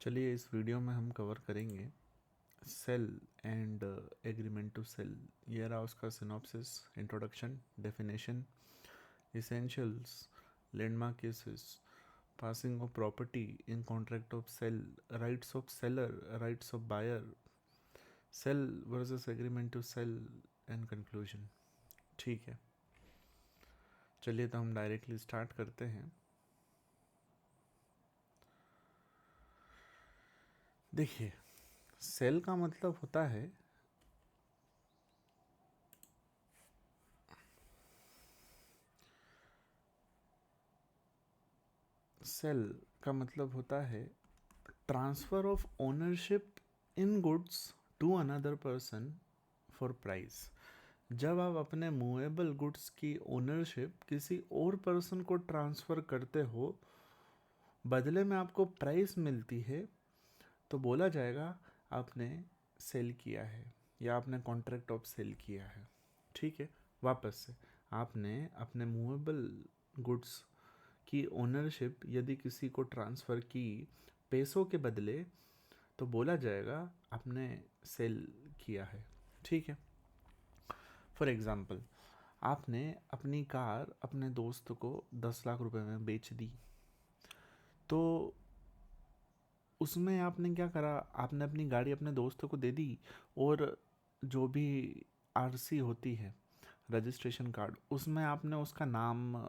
चलिए इस वीडियो में हम कवर करेंगे sale and agreement to sale. ये रहा उसका synopsis, introduction, definition, essentials, landmark cases, passing of property in contract of sell, rights of seller, rights of buyer, sell versus agreement to sell and conclusion। ठीक है, चलिए तो हम directly start करते हैं। देखिए, सेल का मतलब होता है सेल का मतलब होता है transfer of ownership in goods to another person for price. जब आप अपने मूवेबल गुड्स की ओनरशिप किसी और पर्सन को ट्रांसफ़र करते हो, बदले में आपको प्राइस मिलती है, तो बोला जाएगा आपने सेल किया है या आपने कॉन्ट्रैक्ट ऑफ सेल किया है। ठीक है, वापस से आपने अपने मूवेबल गुड्स की ओनरशिप यदि किसी को ट्रांसफ़र की पैसों के बदले, तो बोला जाएगा आपने सेल किया है। ठीक है, फॉर एग्ज़ाम्पल आपने अपनी कार अपने दोस्त को 10 लाख रुपए में बेच दी, तो उसमें आपने क्या करा, आपने अपनी गाड़ी अपने दोस्त को दे दी और जो भी आरसी होती है, रजिस्ट्रेशन कार्ड, उसमें आपने उसका नाम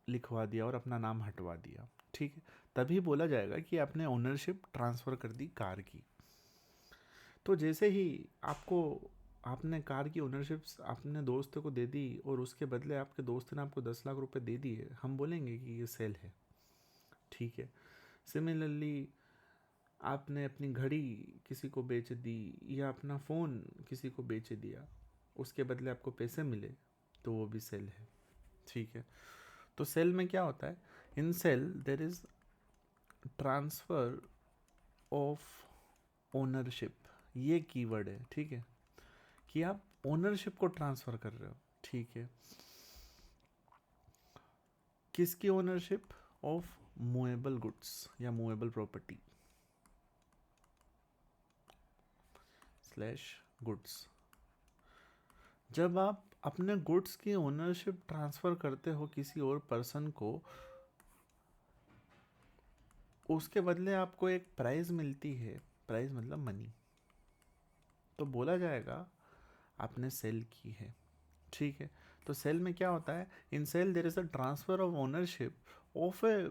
लिखवा दिया और अपना नाम हटवा दिया। ठीक है, तभी बोला जाएगा कि आपने ओनरशिप ट्रांसफ़र कर दी कार की। तो जैसे ही आपको आपने कार की ओनरशिप अपने दोस्त को दे दी और उसके बदले आपके दोस्त ने आपको 10 लाख रुपए दे दिए, हम बोलेंगे कि ये सेल है। ठीक है, सिमिलरली आपने अपनी घड़ी किसी को बेच दी या अपना फ़ोन किसी को बेच दिया, उसके बदले आपको पैसे मिले, तो वो भी सेल है। ठीक है, तो सेल में क्या होता है, in sale there is transfer of ownership, ये कीवर्ड है। ठीक है, कि आप ओनरशिप को ट्रांसफ़र कर रहे हो। ठीक है, किसकी ओनरशिप? ऑफ मूवेबल गुड्स या मूवेबल प्रॉपर्टी स्लैश गुड्स। जब आप अपने गुड्स की ओनरशिप ट्रांसफ़र करते हो किसी और पर्सन को, उसके बदले आपको एक प्राइस मिलती है, प्राइस मतलब मनी, तो बोला जाएगा आपने सेल की है। ठीक है, तो सेल में क्या होता है, in sale there is a transfer of ownership of a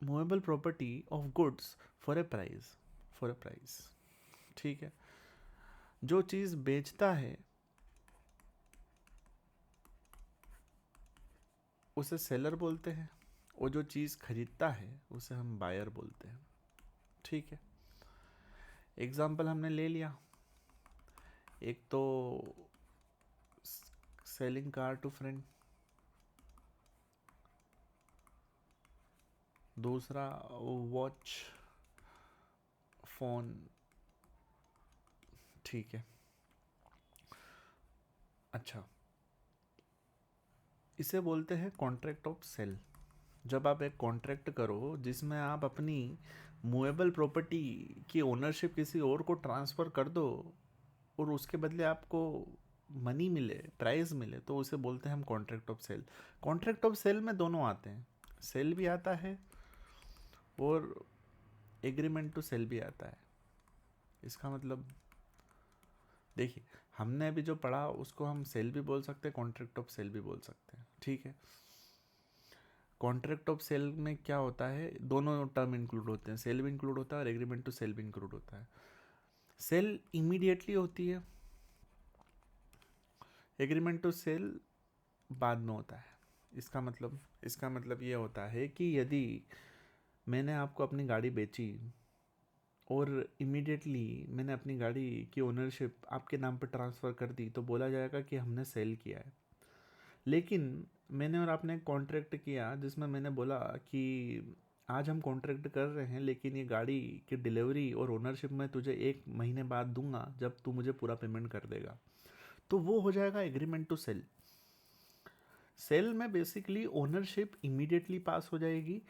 movable property of goods for a price, for a price. ठीक है, जो चीज़ बेचता है उसे सेलर बोलते हैं, और जो चीज़ खरीदता है उसे हम बायर बोलते हैं। ठीक है, एग्जाम्पल हमने ले लिया, एक तो सेलिंग कार टू फ्रेंड, दूसरा वॉच, फ़ोन। ठीक है, अच्छा, इसे बोलते हैं कॉन्ट्रैक्ट ऑफ सेल। जब आप एक कॉन्ट्रैक्ट करो जिसमें आप अपनी मूवेबल प्रॉपर्टी की ओनरशिप किसी और को ट्रांसफ़र कर दो और उसके बदले आपको मनी मिले, प्राइस मिले, तो उसे बोलते हैं हम contract of sale. Contract of sale में दोनों आते हैं, सेल भी आता है और एग्रीमेंट टू सेल भी आता है। इसका मतलब देखिए, हमने अभी जो पढ़ा उसको हम सेल भी बोल सकते हैं, कॉन्ट्रैक्ट ऑफ सेल भी बोल सकते हैं। ठीक है, कॉन्ट्रैक्ट ऑफ सेल में क्या होता है, दोनों टर्म इंक्लूड होते हैं, सेल भी इंक्लूड होता है और एग्रीमेंट टू सेल भी इंक्लूड होता है। सेल इमीडिएटली होती है, एग्रीमेंट टू सेल बाद में होता है। इसका मतलब ये होता है कि यदि मैंने आपको अपनी गाड़ी बेची और इमीडिएटली मैंने अपनी गाड़ी की ओनरशिप आपके नाम पर ट्रांसफ़र कर दी, तो बोला जाएगा कि हमने सेल किया है। लेकिन मैंने और आपने कॉन्ट्रैक्ट किया जिसमें मैंने बोला कि आज हम कॉन्ट्रैक्ट कर रहे हैं, लेकिन ये गाड़ी की डिलीवरी और ओनरशिप मैं तुझे 1 महीने बाद दूंगा जब तू मुझे पूरा पेमेंट कर देगा, तो वो हो जाएगा एग्रीमेंट टू सेल। सेल में बेसिकली ओनरशिप इमीडिएटली पास हो जाएगी,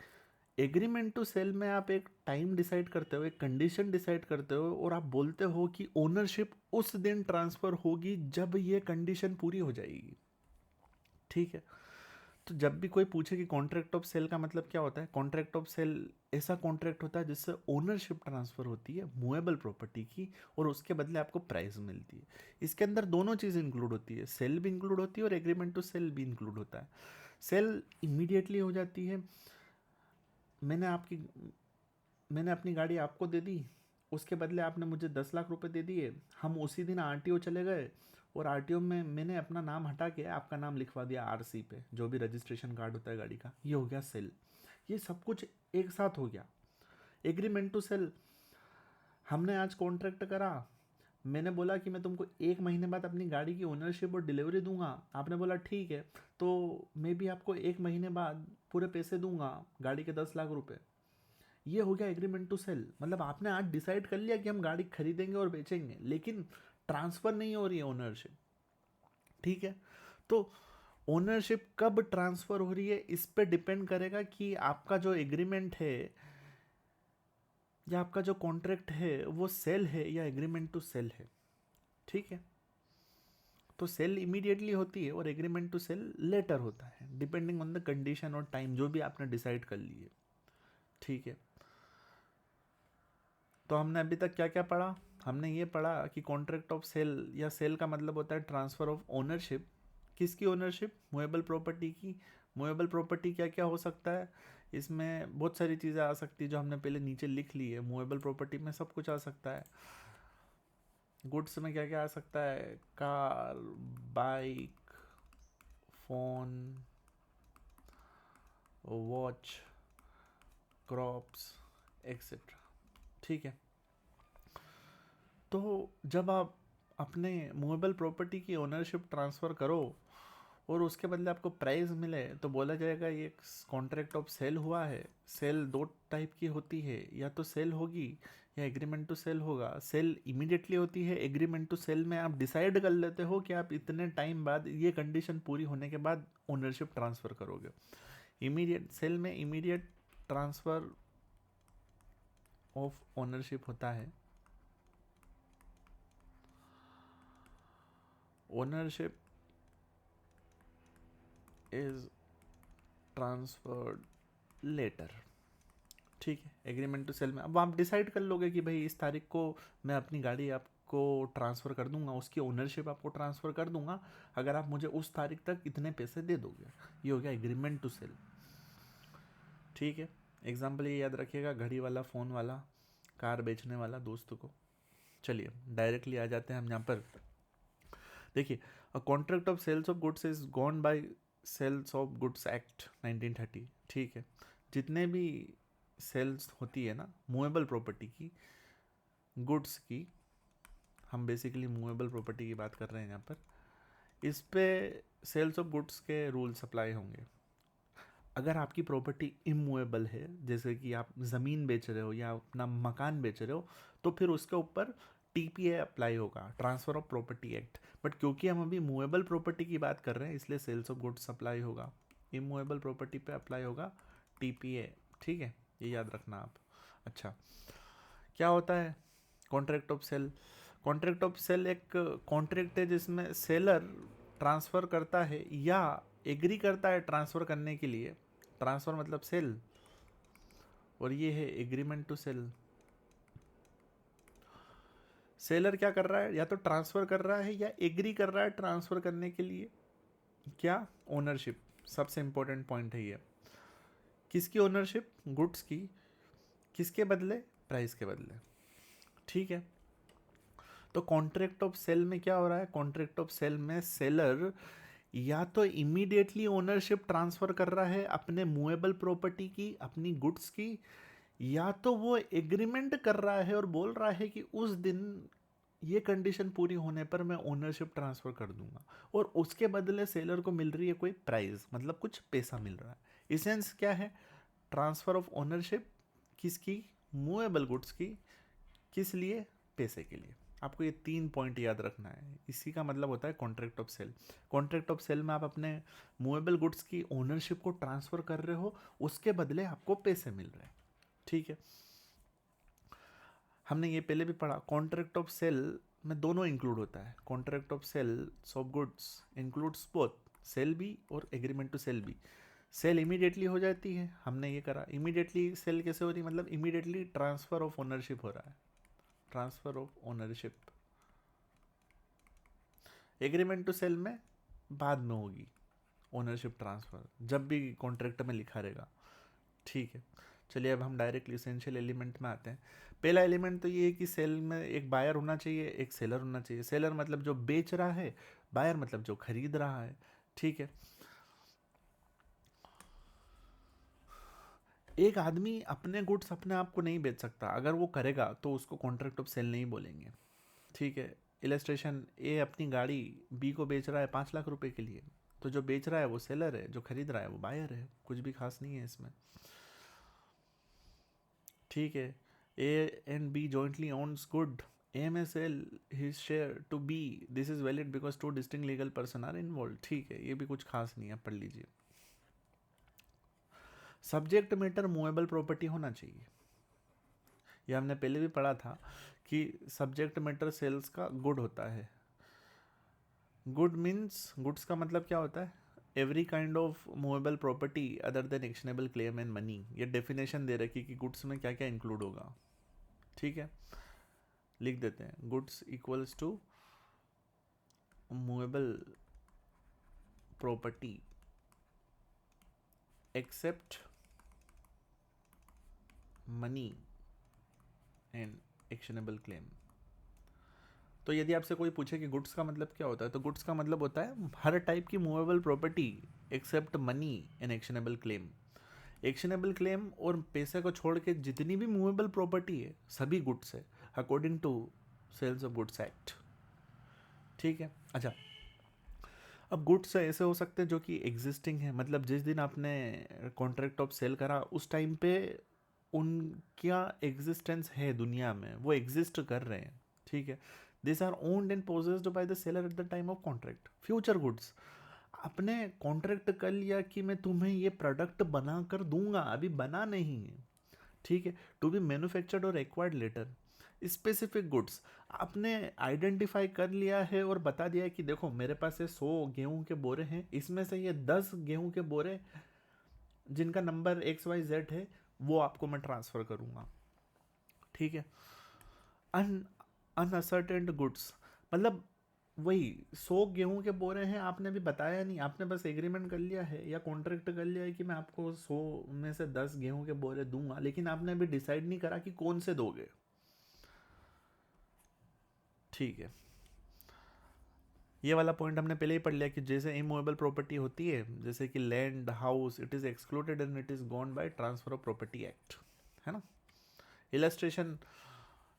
एग्रीमेंट टू सेल में आप एक टाइम डिसाइड करते हो, एक कंडीशन डिसाइड करते हो, और आप बोलते हो कि ओनरशिप उस दिन ट्रांसफर होगी जब ये कंडीशन पूरी हो जाएगी। ठीक है, तो जब भी कोई पूछे कि कॉन्ट्रैक्ट ऑफ सेल का मतलब क्या होता है, कॉन्ट्रैक्ट ऑफ सेल ऐसा कॉन्ट्रैक्ट होता है जिससे ओनरशिप ट्रांसफर होती है मूवेबल प्रॉपर्टी की, और उसके बदले आपको प्राइस मिलती है। इसके अंदर दोनों चीज़ इंक्लूड होती है, सेल भी इंक्लूड होती है और एग्रीमेंट टू सेल भी इंक्लूड होता है। सेल इमीडिएटली हो जाती है, मैंने आपकी मैंने अपनी गाड़ी आपको दे दी, उसके बदले आपने मुझे 10 लाख रुपए दे दिए, हम उसी दिन आरटीओ चले गए, और आरटीओ में मैंने अपना नाम हटा के आपका नाम लिखवा दिया आरसी पे, जो भी रजिस्ट्रेशन कार्ड होता है गाड़ी का। ये हो गया सेल, ये सब कुछ एक साथ हो गया। एग्रीमेंट टू सेल, हमने आज कॉन्ट्रैक्ट करा, मैंने बोला कि मैं तुमको 1 महीने बाद अपनी गाड़ी की ओनरशिप और डिलीवरी दूंगा, आपने बोला ठीक है, तो मैं भी आपको 1 महीने बाद पूरे पैसे दूंगा, गाड़ी के 10 लाख रुपए। ये हो गया एग्रीमेंट टू सेल। मतलब आपने आज डिसाइड कर लिया कि हम गाड़ी खरीदेंगे और बेचेंगे, लेकिन ट्रांसफर नहीं हो रही है ओनरशिप। ठीक है, तो ओनरशिप कब ट्रांसफर हो रही है इस पे डिपेंड करेगा कि आपका जो एग्रीमेंट है या आपका जो कॉन्ट्रैक्ट है वो सेल है या एग्रीमेंट टू सेल है। ठीक है, तो सेल इमीडिएटली होती है और एग्रीमेंट टू सेल लेटर होता है, डिपेंडिंग ऑन द कंडीशन और टाइम जो भी आपने डिसाइड कर लिए। ठीक है, तो हमने अभी तक क्या क्या पढ़ा, हमने ये पढ़ा कि कॉन्ट्रैक्ट ऑफ सेल या सेल का मतलब होता है ट्रांसफ़र ऑफ ओनरशिप। किसकी ओनरशिप? मूवेबल प्रॉपर्टी की। मूवेबल प्रॉपर्टी क्या क्या हो सकता है, इसमें बहुत सारी चीज़ें आ सकती है जो हमने पहले नीचे लिख ली है। मूवेबल प्रॉपर्टी में सब कुछ आ सकता है। गुड्स में क्या क्या आ सकता है? Car, bike, phone, watch, crops, etcetera. ठीक है, तो जब आप अपने मूवेबल प्रॉपर्टी की ओनरशिप ट्रांसफ़र करो और उसके बदले आपको प्राइस मिले, तो बोला जाएगा ये कॉन्ट्रैक्ट ऑफ सेल हुआ है। सेल दो टाइप की होती है, या तो सेल होगी या एग्रीमेंट टू सेल होगा। सेल इमीडिएटली होती है, एग्रीमेंट टू सेल में आप डिसाइड कर लेते हो कि आप इतने टाइम बाद, ये कंडीशन पूरी होने के बाद ओनरशिप ट्रांसफ़र करोगे। इमीडिएट सेल में इमीडिएट ट्रांसफ़र ऑफ ओनरशिप होता है। Ownership is transferred later. ठीक है, एग्रीमेंट टू सेल में अब आप डिसाइड कर लोगे कि भाई इस तारीख को मैं अपनी गाड़ी आपको ट्रांसफ़र कर दूंगा, उसकी ओनरशिप आपको ट्रांसफ़र कर दूंगा अगर आप मुझे उस तारीख तक इतने पैसे दे दोगे। ये हो गया एग्रीमेंट टू सेल। ठीक है, एग्जाम्पल ये याद रखिएगा, घड़ी वाला, फ़ोन वाला, कार बेचने वाला दोस्त को। चलिए डायरेक्टली आ जाते हैं हम यहाँ पर। देखिए, a contract of sales of goods is gone by sales of goods act 1930। ठीक है, जितने भी सेल्स होती है ना मूवेबल प्रॉपर्टी की, गुड्स की, हम बेसिकली मूवेबल प्रॉपर्टी की बात कर रहे हैं यहाँ पर, इस पे सेल्स ऑफ गुड्स के रूल्स अप्लाई होंगे। अगर आपकी प्रॉपर्टी इमूवेबल है, जैसे कि आप ज़मीन बेच रहे हो या अपना मकान बेच रहे हो, तो फिर उसके ऊपर टीपीए अप्लाई होगा, transfer of property act. But क्योंकि हम अभी मूवेबल प्रॉपर्टी की बात कर रहे हैं, इसलिए सेल्स ऑफ गुड्स अप्लाई होगा, इमूवेबल प्रॉपर्टी पे अप्लाई होगा टीपीए। ठीक है, ये याद रखना आप। अच्छा, क्या होता है contract of sale? Contract of sale एक कॉन्ट्रैक्ट है जिसमें सेलर ट्रांसफ़र करता है या एग्री करता है ट्रांसफ़र करने के लिए। ट्रांसफ़र मतलब सेल, और ये है एग्रीमेंट टू सेल। सेलर क्या कर रहा है, या तो ट्रांसफ़र कर रहा है या एग्री कर रहा है ट्रांसफ़र करने के लिए। क्या? ओनरशिप, सबसे इंपॉर्टेंट पॉइंट है ये। किसकी ओनरशिप? गुड्स की। किसके बदले? प्राइस के बदले। ठीक है, तो कॉन्ट्रैक्ट ऑफ सेल में क्या हो रहा है? कॉन्ट्रैक्ट ऑफ सेल में सेलर या तो इमीडिएटली ओनरशिप ट्रांसफ़र कर रहा है अपने मूवेबल प्रॉपर्टी की, अपनी गुड्स की, या तो वो एग्रीमेंट कर रहा है और बोल रहा है कि उस दिन ये कंडीशन पूरी होने पर मैं ओनरशिप ट्रांसफ़र कर दूंगा, और उसके बदले सेलर को मिल रही है कोई प्राइस, मतलब कुछ पैसा मिल रहा है। इसेंस क्या है? Transfer of ownership. किसकी? मूवेबल गुड्स की। किस लिए? पैसे के लिए। आपको ये 3 पॉइंट याद रखना है। इसी का मतलब होता है contract of sale. Contract of sale में आप अपने मूवेबल गुड्स की ओनरशिप को ट्रांसफ़र कर रहे हो, उसके बदले आपको पैसे मिल रहे हैं। ठीक है, हमने ये पहले भी पढ़ा, कॉन्ट्रैक्ट ऑफ सेल में दोनों इंक्लूड होता है। Contract of sale of goods includes both sale भी और एग्रीमेंट टू सेल भी। सेल इमीडिएटली हो जाती है, हमने ये करा। इमीडिएटली सेल कैसे हो रही, मतलब इमीडिएटली ट्रांसफ़र ऑफ ओनरशिप हो रहा है, transfer of ownership. Agreement to sale में बाद में होगी ओनरशिप ट्रांसफ़र, जब भी कॉन्ट्रैक्ट में लिखा रहेगा। ठीक है, चलिए अब हम डायरेक्ट इसेंशियल एलिमेंट में आते हैं। पहला एलिमेंट तो ये है कि सेल में एक बायर होना चाहिए, एक सेलर होना चाहिए। सेलर मतलब जो बेच रहा है, बायर मतलब जो खरीद रहा है। ठीक है, एक आदमी अपने गुड्स अपने आप को नहीं बेच सकता, अगर वो करेगा तो उसको कॉन्ट्रैक्ट ऑफ सेल नहीं बोलेंगे। ठीक है, इलस्ट्रेशन, ए अपनी गाड़ी बी को बेच रहा है 5 लाख रुपए के लिए, तो जो बेच रहा है वो सेलर है, जो खरीद रहा है वो बायर है, कुछ भी खास नहीं है इसमें। ठीक है, A and B jointly owns good, A may sell his share to B, this is valid because 2 distinct legal person are involve. ठीक है, ये भी कुछ खास नहीं है, पढ़ लीजिए। सब्जेक्ट मैटर मूवेबल प्रॉपर्टी होना चाहिए, ये हमने पहले भी पढ़ा था कि सब्जेक्ट मैटर सेल्स का गुड होता है। गुड मीन्स, गुड्स का मतलब क्या होता है, every kind of movable property other than actionable claim and money. ये डेफिनेशन दे रखी कि गुड्स में क्या क्या इंक्लूड होगा। ठीक है, लिख देते हैं, goods equals to movable property except money and actionable claim. तो यदि आपसे कोई पूछे कि गुड्स का मतलब क्या होता है, तो गुड्स का मतलब होता है हर टाइप की movable property except money and actionable claim. Actionable claim और पैसे को छोड़ के जितनी भी मूवेबल प्रॉपर्टी है सभी गुड्स है, according to sales of goods act. ठीक है, अच्छा, अब गुड्स ऐसे हो सकते हैं जो कि एग्जिस्टिंग है, मतलब जिस दिन आपने कॉन्ट्रैक्ट ऑफ सेल करा उस टाइम पे उनका एग्जिस्टेंस है दुनिया में, वो एग्जिस्ट कर रहे हैं। ठीक है, this are owned and possessed by the seller at the time of contract. Future goods, आपने कॉन्ट्रैक्ट कर लिया कि मैं तुम्हें ये प्रोडक्ट बना कर दूंगा, अभी बना नहीं है। ठीक है, टू बी मैन्युफैक्चर्ड और एक्वायर्ड लेटर। स्पेसिफिक गुड्स, आपने आइडेंटिफाई कर लिया है और बता दिया है कि देखो मेरे पास ये 100 गेहूं के बोरे हैं, इसमें से ये 10 गेहूं के बोरे जिनका नंबर XYZ है वो आपको मैं ट्रांसफ़र करूँगा। ठीक है, अनअसर्टेन्ड गुड्स, मतलब वही 100 गेहूं के बोरे हैं, आपने भी बताया नहीं, आपने बस एग्रीमेंट कर लिया है या कॉन्ट्रैक्ट कर लिया है कि मैं आपको 100 में से 10 गेहूं के बोरे दूंगा, लेकिन आपने अभी डिसाइड नहीं करा कि कौन से दोगे। ठीक है, ये वाला पॉइंट हमने पहले ही पढ़ लिया कि जैसे इमूवेबल प्रॉपर्टी होती है, जैसे कि land, house, it is excluded and it is gone by transfer of property act, है ना। Illustration,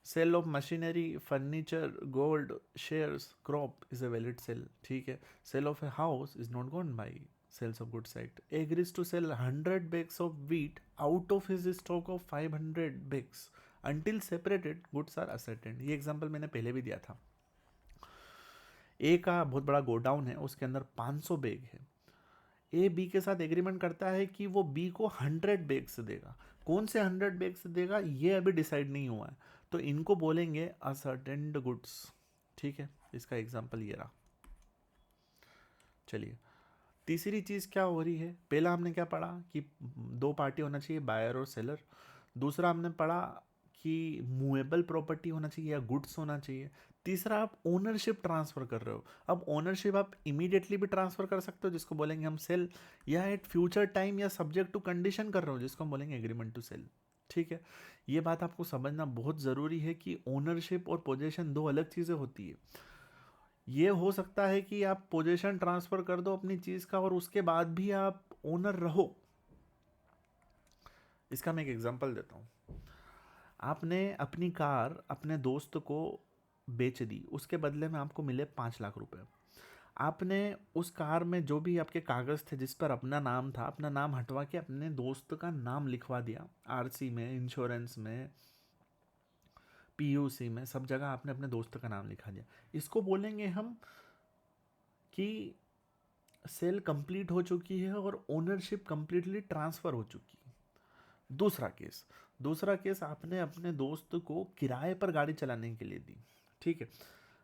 sale of machinery, furniture, gold, shares, crop is a valid sale. ठीक है, sale of a house is not gone by sales of goods act. Agrees to sale 100 bags of wheat out of his stock of 500 bags until separated goods are ascertained। ये example मैंने पहले भी दिया था। ए का बहुत बड़ा गोडाउन है, उसके अंदर 500 बैग है। ए बी के साथ एग्रीमेंट करता है कि वो बी को 100 बैग्स देगा। कौन से 100 बैग्स देगा ये अभी डिसाइड नहीं हुआ है, तो इनको बोलेंगे असर्टेन्ड गुड्स। ठीक है, इसका एग्जांपल ये रहा। चलिए, तीसरी चीज़ क्या हो रही है, पहला हमने क्या पढ़ा कि 2 पार्टी होना चाहिए, बायर और सेलर। दूसरा हमने पढ़ा कि मूवेबल प्रॉपर्टी होना चाहिए या गुड्स होना चाहिए। तीसरा, आप ओनरशिप ट्रांसफ़र कर रहे हो। अब ओनरशिप आप इमीडिएटली भी ट्रांसफ़र कर सकते हो जिसको बोलेंगे हम सेल, या एट फ्यूचर टाइम या सब्जेक्ट टू कंडीशन कर रहे हो जिसको हम बोलेंगे एग्रीमेंट टू सेल। ठीक है, ये बात आपको समझना बहुत ज़रूरी है कि ओनरशिप और पोजेशन 2 अलग चीज़ें होती है। ये हो सकता है कि आप पोजीशन ट्रांसफ़र कर दो अपनी चीज़ का और उसके बाद भी आप ओनर रहो। इसका मैं एक एग्जांपल देता हूँ। आपने अपनी कार अपने दोस्त को बेच दी, उसके बदले में आपको मिले 5 लाख रुपए। आपने उस कार में जो भी आपके कागज़ थे जिस पर अपना नाम था, अपना नाम हटवा के अपने दोस्त का नाम लिखवा दिया, आरसी में, इंश्योरेंस में, पीयूसी में सब जगह आपने अपने दोस्त का नाम लिखा दिया, इसको बोलेंगे हम कि सेल कंप्लीट हो चुकी है और ओनरशिप कंप्लीटली ट्रांसफ़र हो चुकी है। दूसरा केस आपने अपने दोस्त को किराए पर गाड़ी चलाने के लिए दी, ठीक है।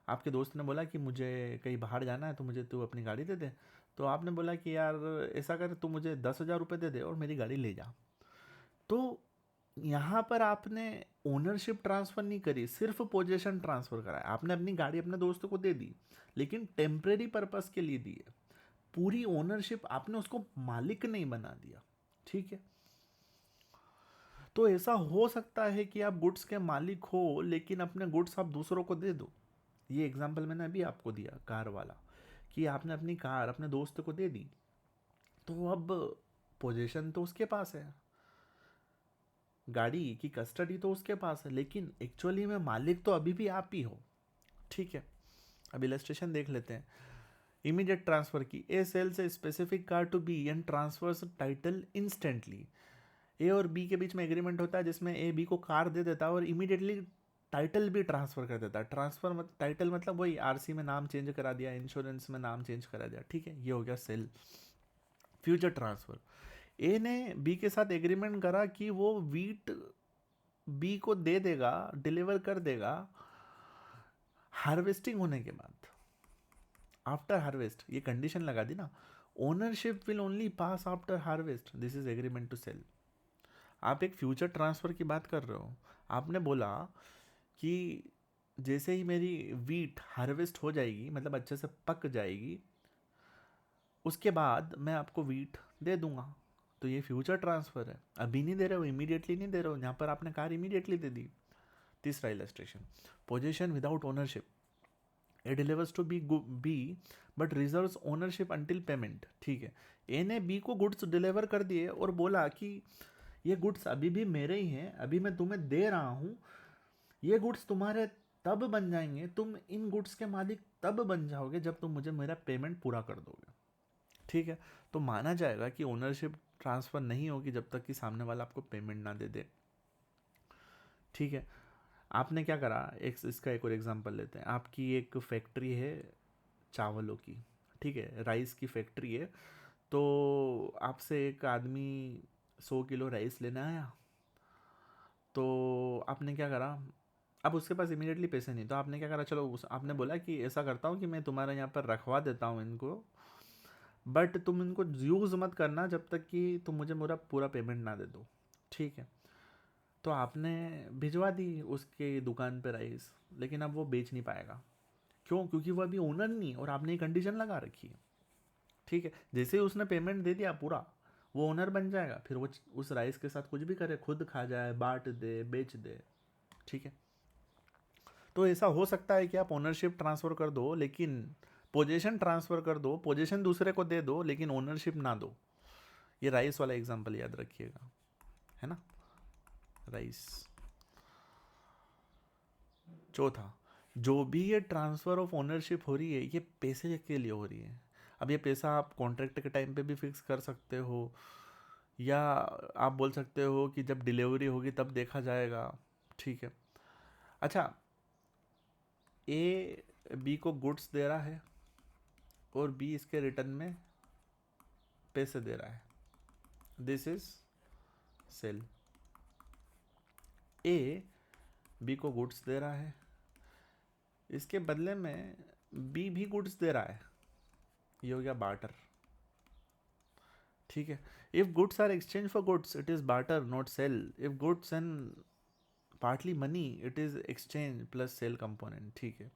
आपके दोस्त ने बोला कि मुझे कहीं बाहर जाना है तो मुझे तू अपनी गाड़ी दे दे। तो आपने बोला कि यार ऐसा कर, तू मुझे 10,000 रुपये दे दे और मेरी गाड़ी ले जा। तो यहाँ पर आपने ओनरशिप ट्रांसफ़र नहीं करी, सिर्फ पोजीशन ट्रांसफ़र करा है। आपने अपनी गाड़ी अपने दोस्त को दे दी, लेकिन टेम्परेरी पर्पस के लिए दी है। पूरी ओनरशिप आपने उसको मालिक नहीं बना दिया, ठीक है। तो ऐसा हो सकता है कि आप गुड्स के मालिक हो लेकिन अपने गुड्स आप दूसरों को दे दो। ये एग्जांपल मैंने अभी आपको दिया कार वाला, कि आपने अपनी कार अपने दोस्त को दे दी, तो अब पोजीशन तो उसके पास है, गाड़ी की कस्टडी तो उसके पास है, लेकिन एक्चुअली में मालिक तो अभी भी आप ही हो, ठीक है। अब इलस्ट्रेशन देख लेते हैं। इमीडिएट ट्रांसफर की, A sells a specific car to B and transfers title instantly. A और बी के बीच में एग्रीमेंट होता है जिसमें ए बी को कार दे देता है और इमीडिएटली टाइटल भी ट्रांसफर कर देता है। ट्रांसफर टाइटल मतलब वही आरसी में नाम चेंज करा दिया, इंश्योरेंस में नाम चेंज करा दिया, ठीक है। ये हो गया सेल। फ्यूचर ट्रांसफर, ए ने बी के साथ एग्रीमेंट करा कि वो वीट बी को दे देगा, डिलीवर कर देगा हार्वेस्टिंग होने के बाद, आफ्टर हार्वेस्ट। ये कंडीशन लगा दी ना, ownership will only pass after harvest, this is agreement to sale. आप एक फ्यूचर ट्रांसफ़र की बात कर रहे हो। आपने बोला कि जैसे ही मेरी वीट हार्वेस्ट हो जाएगी, मतलब अच्छे से पक जाएगी, उसके बाद मैं आपको वीट दे दूंगा। तो ये फ्यूचर ट्रांसफ़र है, अभी नहीं दे रहे हो, इमीडिएटली नहीं दे रहे हो। यहाँ पर आपने कार इमीडिएटली दे दी। तीसरा illustration, possession without ownership, A delivers to B but reserves ownership until payment, ठीक है। ए ने बी को गुड्स डिलीवर कर दिए और बोला कि ये गुड्स अभी भी मेरे ही हैं, अभी मैं तुम्हें दे रहा हूँ, ये गुड्स तुम्हारे तब बन जाएंगे, तुम इन गुड्स के मालिक तब बन जाओगे जब तुम मुझे मेरा पेमेंट पूरा कर दोगे, ठीक है। तो माना जाएगा कि ओनरशिप ट्रांसफ़र नहीं होगी जब तक कि सामने वाला आपको पेमेंट ना दे दे, ठीक है। आपने क्या करा, इसका एक और एग्जांपल लेते हैं। आपकी एक फैक्ट्री है चावलों की, ठीक है, राइस की फैक्ट्री है। तो आपसे एक आदमी 100 किलो राइस लेने आया। तो आपने क्या करा, अब उसके पास इमीडिएटली पैसे नहीं, तो आपने क्या करा, चलो आपने बोला कि ऐसा करता हूँ कि मैं तुम्हारे यहाँ पर रखवा देता हूँ इनको, बट तुम इनको यूज़ मत करना जब तक कि तुम मुझे मेरा पूरा पेमेंट ना दे दो, ठीक है। तो आपने भिजवा दी उसके दुकान पे राइस, लेकिन अब वो बेच नहीं पाएगा। क्यों? क्योंकि वो अभी ओनर नहीं, और आपने एक कंडीशन लगा रखी है, ठीक है। जैसे ही उसने पेमेंट दे दिया पूरा, वो ओनर बन जाएगा, फिर वो उस राइस के साथ कुछ भी करे, खुद खा जाए, बांट दे, बेच दे, ठीक है। तो ऐसा हो सकता है कि आप ओनरशिप ट्रांसफ़र कर दो, लेकिन पोजीशन ट्रांसफ़र कर दो, पोजीशन दूसरे को दे दो, लेकिन ओनरशिप ना दो। ये राइस वाला एग्जांपल याद रखिएगा, है ना, राइस। चौथा, जो भी ये ट्रांसफ़र ऑफ ओनरशिप हो रही है, ये पैसे के लिए हो रही है। अब ये पैसा आप कॉन्ट्रैक्ट के टाइम पे भी फिक्स कर सकते हो, या आप बोल सकते हो कि जब डिलीवरी होगी तब देखा जाएगा, ठीक है। अच्छा, ए बी को गुड्स दे रहा है और बी इसके रिटर्न में पैसे दे रहा है, this is sale. A B को गुड्स दे रहा है, इसके बदले में बी भी गुड्स दे रहा है, ये हो गया बार्टर, ठीक है। If goods are exchange for goods it is barter not sale. If goods and partly money it is exchange plus sale component, ठीक है।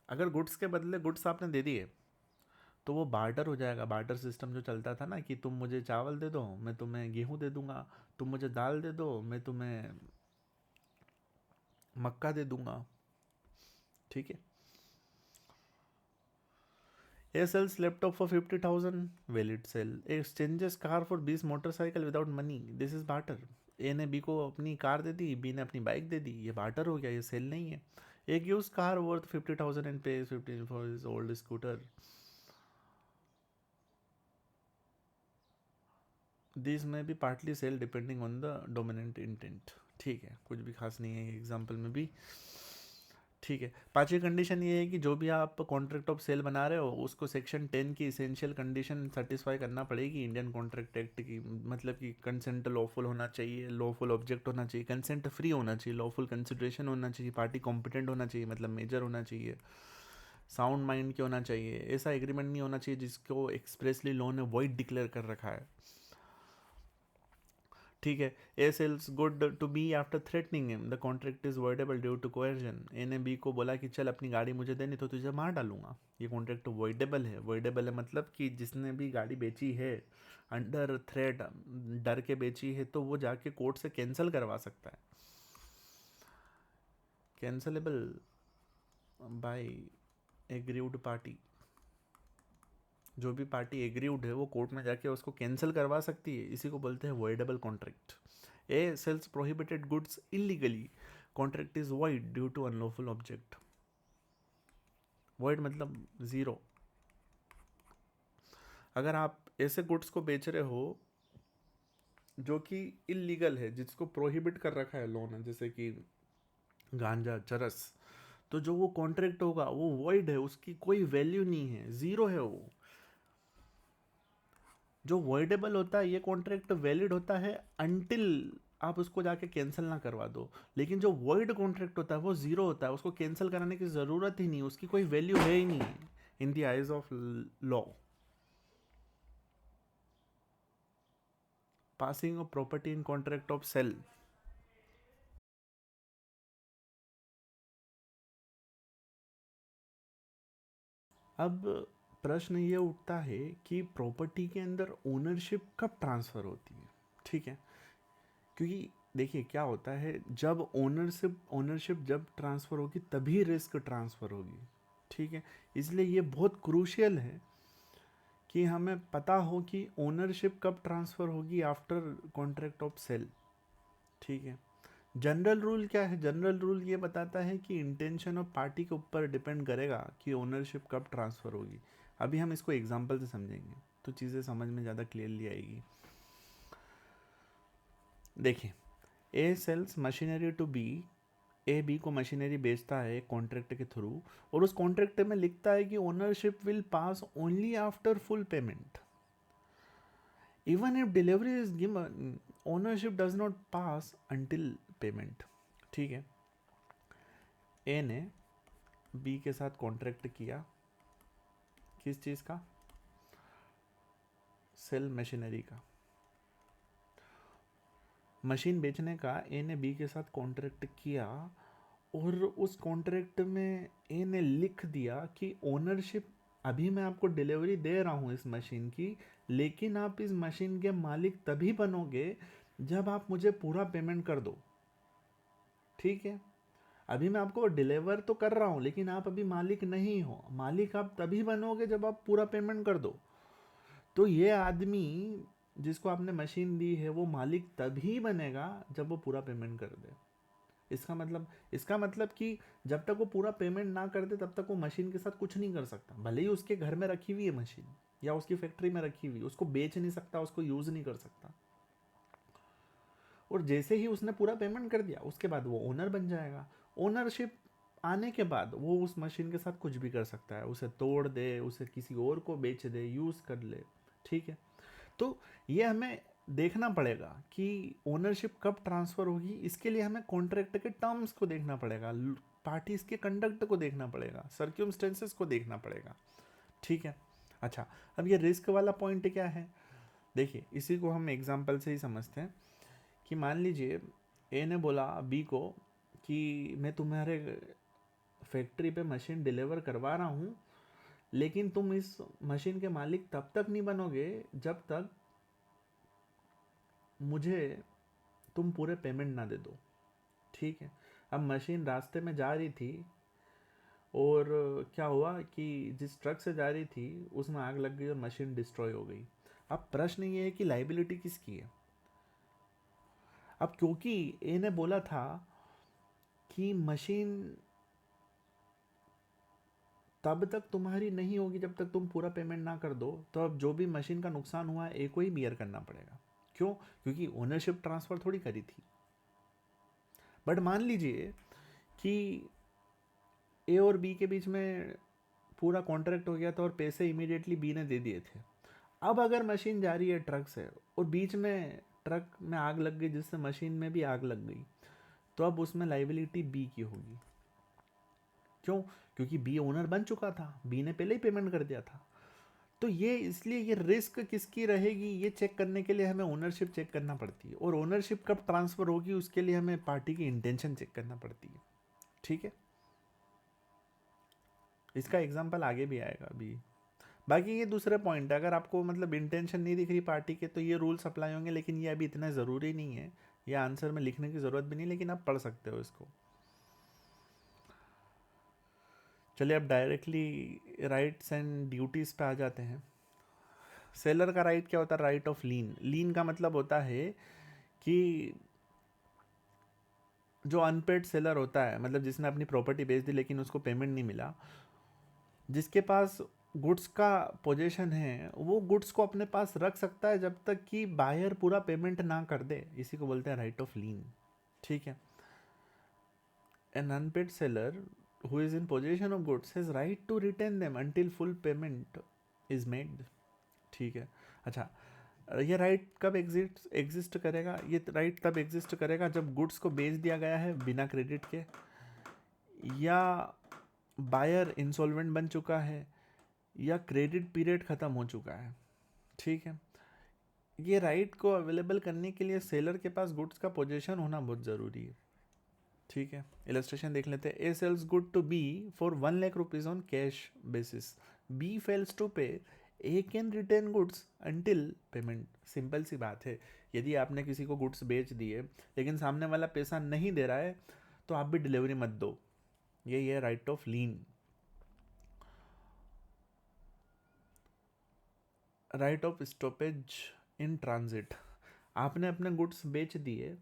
अगर गुड्स के बदले गुड्स आपने दे दिए तो वो बार्टर हो जाएगा। बार्टर सिस्टम जो चलता था ना, कि तुम मुझे चावल दे दो, मैं तुम्हें गेहूं दे दूंगा, तुम मुझे दाल दे दो, मैं तुम्हें मक्का दे दूंगा, ठीक है। A sells laptop for 50,000, valid sell. A exchanges car for 20 motorcycle without money, this is barter. ए ने बी को अपनी कार दे दी, बी ने अपनी बाइक दे दी, ये बार्टर हो गया, ये सेल नहीं है। एक use car worth 50,000 and pay 15 for his old scooter, this में भी partly sale depending on the dominant intent, ठीक है, कुछ भी खास नहीं है एग्जाम्पल में भी। ठीक है, पांचवी कंडीशन ये है कि जो भी आप कॉन्ट्रैक्ट ऑफ सेल बना रहे हो उसको सेक्शन 10 की इसेंशियल कंडीशन सेटिस्फाई करना पड़ेगी इंडियन कॉन्ट्रैक्ट एक्ट की। मतलब कि कंसेंट लॉफुल होना चाहिए, लॉफुल ऑब्जेक्ट होना चाहिए, कंसेंट फ्री होना चाहिए, लॉफुल कंसिडरेशन होना चाहिए, पार्टी कॉम्पिटेंट होना चाहिए मतलब मेजर होना चाहिए, साउंड माइंड के होना चाहिए, ऐसा एग्रीमेंट नहीं होना चाहिए जिसको एक्सप्रेसली लॉ ने वॉइड डिक्लेयर कर रखा है। ठीक है, A sells good to B after threatening him, the contract is voidable due to coercion. A ने बी को बोला कि चल अपनी गाड़ी मुझे दे, नहीं तो तुझे मार डालूंगा। ये कॉन्ट्रैक्ट वॉइडेबल है। वॉइडेबल है मतलब कि जिसने भी गाड़ी बेची है अंडर थ्रेट, डर के बेची है, तो वो जाके कोर्ट से कैंसिल करवा सकता है। Cancelable by aggrieved party. जो भी पार्टी एग्रीव्ड है वो कोर्ट में जाके उसको कैंसिल करवा सकती है, इसी को बोलते हैं voidable contract. A sales prohibited goods illegally, contract is void due to unlawful object. Void मतलब ज़ीरो। अगर आप ऐसे गुड्स को बेच रहे हो जो कि इलीगल है, जिसको प्रोहिबिट कर रखा है लॉ ने, जैसे कि गांजा, चरस, तो जो वो कॉन्ट्रैक्ट होगा वो वॉइड है, उसकी कोई वैल्यू नहीं है, ज़ीरो है वो। जो वॉइडेबल होता है ये कॉन्ट्रैक्ट वैलिड होता है अनटिल आप उसको जाके कैंसिल ना करवा दो। लेकिन जो वॉइड कॉन्ट्रैक्ट होता है वो ज़ीरो होता है, उसको कैंसिल कराने की ज़रूरत ही नहीं, उसकी कोई वैल्यू है ही नहीं in the eyes of law. Passing of property in contract of sale. अब प्रश्न ये उठता है कि प्रॉपर्टी के अंदर ओनरशिप कब ट्रांसफ़र होती है। ठीक है, क्योंकि देखिए क्या होता है, जब ओनरशिप जब ट्रांसफ़र होगी तभी रिस्क ट्रांसफ़र होगी। ठीक है, इसलिए ये बहुत क्रूशियल है कि हमें पता हो कि ओनरशिप कब ट्रांसफ़र होगी आफ्टर कॉन्ट्रैक्ट ऑफ सेल। ठीक है, जनरल रूल क्या है? जनरल रूल ये बताता है कि इंटेंशन ऑफ पार्टी के ऊपर डिपेंड करेगा कि ओनरशिप कब ट्रांसफ़र होगी। अभी हम इसको एग्जांपल से समझेंगे तो चीज़ें समझ में ज़्यादा क्लियरली आएगी। देखिए, A sells machinery to B, A B को मशीनरी बेचता है कॉन्ट्रैक्ट के थ्रू, और उस कॉन्ट्रैक्ट में लिखता है कि ownership will pass only after full payment. Even if delivery is given, ownership does not pass until payment. ठीक है, ए ने बी के साथ कॉन्ट्रैक्ट किया, किस चीज़ का? सेल मशीनरी का, मशीन बेचने का। ए ने बी के साथ कॉन्ट्रैक्ट किया और उस कॉन्ट्रैक्ट में ए ने लिख दिया कि ओनरशिप, अभी मैं आपको डिलीवरी दे रहा हूँ इस मशीन की, लेकिन आप इस मशीन के मालिक तभी बनोगे जब आप मुझे पूरा पेमेंट कर दो। ठीक है, अभी मैं आपको डिलीवर तो कर रहा हूँ लेकिन आप अभी मालिक नहीं हो। मालिक आप तभी बनोगे जब आप पूरा पेमेंट कर दो। तो ये आदमी जिसको आपने मशीन दी है वो मालिक तभी बनेगा जब वो पूरा पेमेंट कर दे। इसका मतलब कि जब तक वो पूरा पेमेंट ना कर दे तब तक वो मशीन के साथ कुछ नहीं कर सकता। भले ही उसके घर में रखी हुई है मशीन या उसकी फैक्ट्री में रखी हुई, उसको बेच नहीं सकता, उसको यूज़ नहीं कर सकता। और जैसे ही उसने पूरा पेमेंट कर दिया उसके बाद वो ओनर बन जाएगा। ओनरशिप आने के बाद वो उस मशीन के साथ कुछ भी कर सकता है, उसे तोड़ दे, उसे किसी और को बेच दे, यूज़ कर ले। ठीक है, तो ये हमें देखना पड़ेगा कि ओनरशिप कब ट्रांसफ़र होगी। इसके लिए हमें कॉन्ट्रैक्ट के टर्म्स को देखना पड़ेगा, पार्टीज के कंडक्ट को देखना पड़ेगा, सर्क्यूमस्टेंसेस को देखना पड़ेगा। ठीक है, अच्छा, अब ये रिस्क वाला पॉइंट क्या है? देखिए, इसी को हम एग्जांपल से ही समझते हैं कि मान लीजिए ए ने बोला बी को कि मैं तुम्हारे फैक्ट्री पे मशीन डिलीवर करवा रहा हूँ, लेकिन तुम इस मशीन के मालिक तब तक नहीं बनोगे जब तक मुझे तुम पूरे पेमेंट ना दे दो। ठीक है, अब मशीन रास्ते में जा रही थी और क्या हुआ कि जिस ट्रक से जा रही थी उसमें आग लग गई और मशीन डिस्ट्रॉय हो गई। अब प्रश्न ये है कि लाइबिलिटी किसकी है? अब क्योंकि ए ने बोला था कि मशीन तब तक तुम्हारी नहीं होगी जब तक तुम पूरा पेमेंट ना कर दो, तो अब जो भी मशीन का नुकसान हुआ है ए को ही बियर करना पड़ेगा। क्यों? क्योंकि ओनरशिप ट्रांसफ़र थोड़ी करी थी। बट मान लीजिए कि ए और बी के बीच में पूरा कॉन्ट्रैक्ट हो गया था और पैसे इमीडिएटली बी ने दे दिए थे। अब अगर मशीन जा रही है ट्रक से और बीच में ट्रक में आग लग गई जिससे मशीन में भी आग लग गई, तो अब उसमें लाइबिलिटी बी की होगी। क्यों? क्योंकि बी ओनर बन चुका था, बी ने पहले ही पेमेंट कर दिया था। तो ये इसलिए ये रिस्क किसकी रहेगी ये चेक करने के लिए हमें ओनरशिप चेक करना पड़ती है, और ओनरशिप कब ट्रांसफ़र होगी उसके लिए हमें पार्टी की इंटेंशन चेक करना पड़ती है। ठीक है, इसका एग्जाम्पल आगे भी आएगा अभी। बाकी ये दूसरे पॉइंट है, अगर आपको मतलब इंटेंशन नहीं दिख रही पार्टी के तो ये रूल्स अप्लाई होंगे, लेकिन ये अभी इतना ज़रूरी नहीं है, ये आंसर में लिखने की ज़रूरत भी नहीं, लेकिन आप पढ़ सकते हो इसको। चलिए अब डायरेक्टली राइट्स एंड ड्यूटीज़ पे आ जाते हैं। सेलर का राइट क्या होता है? राइट ऑफ लीन। लीन का मतलब होता है कि जो अनपेड सेलर होता है, मतलब जिसने अपनी प्रॉपर्टी बेच दी लेकिन उसको पेमेंट नहीं मिला, जिसके पास गुड्स का पोजीशन है वो गुड्स को अपने पास रख सकता है जब तक कि बायर पूरा पेमेंट ना कर दे। इसी को बोलते हैं राइट ऑफ लीन। ठीक है, an unpaid seller who is in position of goods has right to retain them until full payment is made. ठीक है, अच्छा, ये राइट कब एग्जिस्ट करेगा? ये राइट तब एग्जिस्ट करेगा जब गुड्स को बेच दिया गया है बिना क्रेडिट के, या बायर इंसॉल्वेंट बन चुका है, या क्रेडिट पीरियड ख़त्म हो चुका है। ठीक है, ये राइट को अवेलेबल करने के लिए सेलर के पास गुड्स का पोजीशन होना बहुत ज़रूरी है। ठीक है, इलस्ट्रेशन देख लेते हैं। A sells good to B for 1 lakh rupees on cash basis, B fails to pay, A can retain goods until payment. Simple सी बात है, यदि आपने किसी को गुड्स बेच दिए लेकिन सामने वाला पैसा नहीं दे रहा है तो आप भी डिलीवरी मत दो। ये है right of lean. Right of stoppage in transit. आपने अपने गुड्स बेच दिए,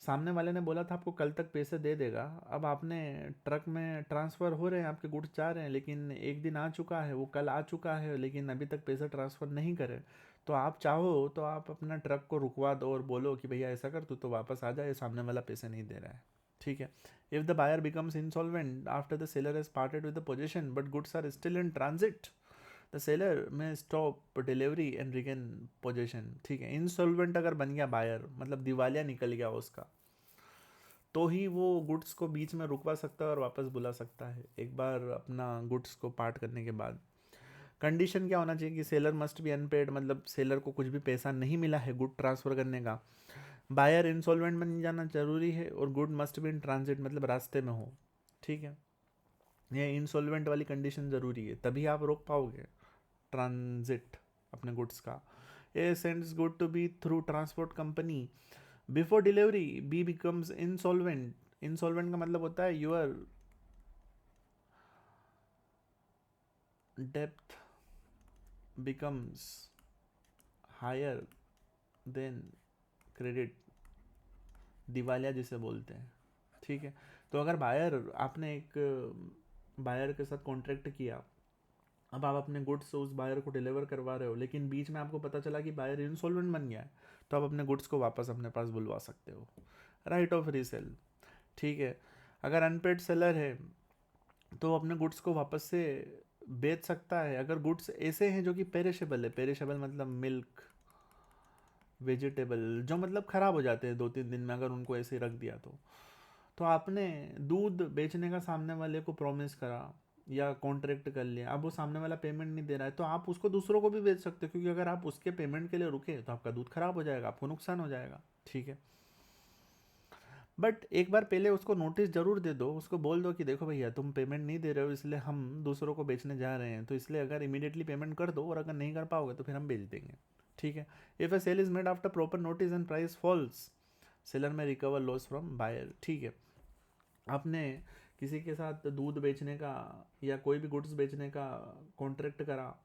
सामने वाले ने बोला था आपको कल तक पैसे दे देगा, अब आपने ट्रक में ट्रांसफ़र हो रहे हैं, आपके गुड्स जा रहे हैं, लेकिन एक दिन आ चुका है, वो कल आ चुका है, लेकिन अभी तक पैसे ट्रांसफ़र नहीं करे, तो आप चाहो तो आप अपना ट्रक को रुकवा दो और बोलो कि भैया ऐसा कर, तू तो वापस आ जाए, सामने वाला पैसे नहीं दे रहा है। ठीक है, if the buyer becomes insolvent after the seller has parted with the position but goods are still in transit, the seller may stop delivery and regain position. ठीक है, इंसॉल्वेंट अगर बन गया बायर, मतलब दिवालिया निकल गया उसका, तो ही वो गुड्स को बीच में रुकवा सकता है और वापस बुला सकता है एक बार अपना गुड्स को पार्ट करने के बाद। कंडीशन क्या होना चाहिए कि सेलर मस्ट बी अनपेड, मतलब सेलर को कुछ भी पैसा नहीं मिला है गुड ट्रांसफ़र करने का, बायर इंसॉल्वेंट बन जाना जरूरी है, और good must be in transit, मतलब रास्ते में हो। ठीक है, ये इंसॉल्वेंट वाली कंडीशन ज़रूरी है, तभी आप रोक पाओगे ट्रांजिट अपने गुड्स का। A sends good to B through transport company before delivery, B becomes insolvent. Insolvent का मतलब होता है यूर डेप्थ बिकम्स हायर देन क्रेडिट, दिवालिया जिसे बोलते हैं। ठीक है, तो अगर बायर, आपने एक बायर के साथ कॉन्ट्रैक्ट किया, अब आप अपने गुड्स से उस बायर को डिलीवर करवा रहे हो, लेकिन बीच में आपको पता चला कि बायर इंसॉल्वेंट बन गया है, तो आप अपने गुड्स को वापस अपने पास बुलवा सकते हो। Right of resale. ठीक है, अगर अनपेड सेलर है तो अपने गुड्स को वापस से बेच सकता है अगर गुड्स ऐसे हैं जो कि पेरिशेबल है। पेरिशेबल मतलब मिल्क, वेजिटेबल, जो मतलब ख़राब हो जाते हैं 2-3 दिन में अगर उनको ऐसे रख दिया तो आपने दूध बेचने का सामने वाले को प्रॉमिस करा या कॉन्ट्रैक्ट कर लिया, अब वो सामने वाला पेमेंट नहीं दे रहा है, तो आप उसको दूसरों को भी बेच सकते हो, क्योंकि अगर आप उसके पेमेंट के लिए रुके तो आपका दूध खराब हो जाएगा, आपको नुकसान हो जाएगा। ठीक है, बट एक बार पहले उसको नोटिस ज़रूर दे दो, उसको बोल दो कि देखो भैया तुम पेमेंट नहीं दे रहे हो इसलिए हम दूसरों को बेचने जा रहे हैं, तो इसलिए अगर इमीडिएटली पेमेंट कर दो, और अगर नहीं कर पाओगे तो फिर हम बेच देंगे। ठीक है, if a sale is made after proper notice and price falls, seller may recover loss from buyer. ठीक है, आपने किसी के साथ दूध बेचने का या कोई भी गुड्स बेचने का कॉन्ट्रैक्ट करा,